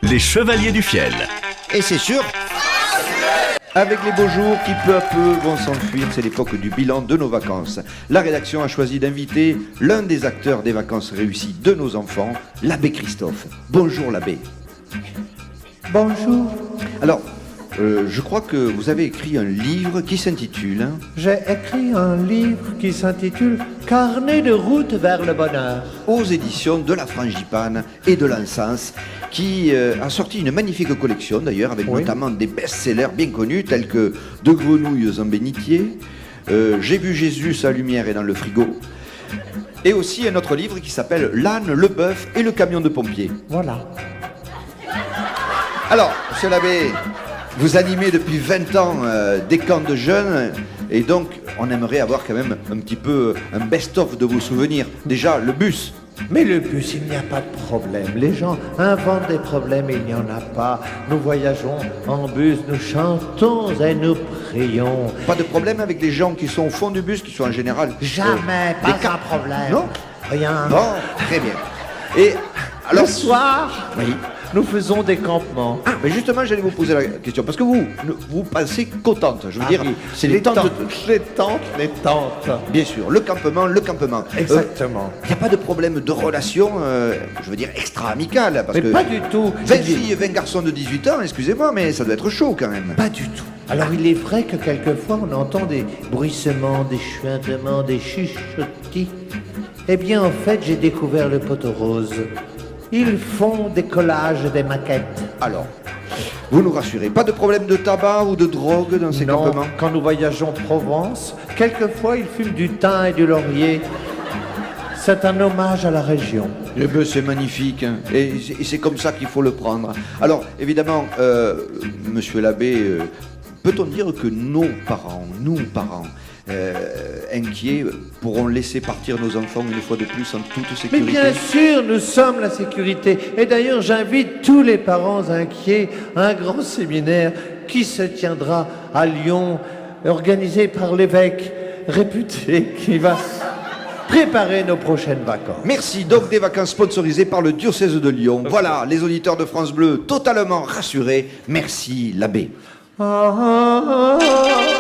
Les Chevaliers du Fiel. Et c'est sûr, avec les beaux jours qui peu à peu vont s'enfuir, c'est l'époque du bilan de nos vacances. La rédaction a choisi d'inviter l'un des acteurs des vacances réussies de nos enfants, l'abbé Christophe. Bonjour l'abbé. Bonjour, Alors, je crois que vous avez écrit un livre qui s'intitule... j'ai écrit un livre qui s'intitule Carnet de route vers le bonheur. aux éditions de la Frangipane et de l'Encens, qui a sorti une magnifique collection d'ailleurs, avec Oui. notamment des best-sellers bien connus tels que De grenouilles en bénitier, J'ai vu Jésus, sa lumière est dans le frigo, et aussi un autre livre qui s'appelle L'âne, le bœuf et le camion de pompiers. Voilà. Alors, monsieur l'abbé, vous animez depuis 20 ans des camps de jeunes, et donc on aimerait avoir quand même un petit peu un best-of de vos souvenirs. Déjà, le bus. Mais le bus, il n'y a pas de problème. Les gens inventent des problèmes et il n'y en a pas. Nous voyageons en bus, nous chantons et nous prions. Pas de problème avec les gens qui sont au fond du bus, qui sont en général... Jamais, des pas un problème. Non. Rien. Bon, très bien. Et alors... Le soir, Oui. nous faisons des campements. Ah, mais justement, j'allais vous poser la question, parce que vous pensez qu'aux tentes. Je veux Ah dire, oui, c'est les tentes... les tentes. Bien sûr, le campement. Exactement. Il n'y a pas de problème de relation, je veux dire, extra-amicale, parce Mais que... pas du tout. 20 filles et 20 garçons de 18 ans, excusez-moi, mais ça doit être chaud quand même. Pas du tout. Alors il est vrai que quelquefois on entend des bruissements, des chuintements, des chuchotis. Eh bien en fait j'ai découvert le poteau rose. Ils font des collages, des maquettes. Alors, vous nous rassurez, pas de problème de tabac ou de drogue dans ces Non, campements? quand nous voyageons Provence, quelquefois ils fument du thym et du laurier. C'est un hommage à la région. Eh ben, c'est magnifique, hein. Et c'est comme ça qu'il faut le prendre. Alors, évidemment, monsieur l'abbé, peut-on dire que nos parents, inquiets, pourront laisser partir nos enfants une fois de plus en toute Mais sécurité? bien sûr, nous sommes la sécurité. Et d'ailleurs, j'invite tous les parents inquiets à un grand séminaire qui se tiendra à Lyon, organisé par l'évêque réputé, qui va préparer nos prochaines vacances. Merci, donc des vacances sponsorisées par le diocèse de Lyon. Voilà, les auditeurs de France Bleu totalement rassurés. Merci l'abbé. Ah, ah, ah, ah.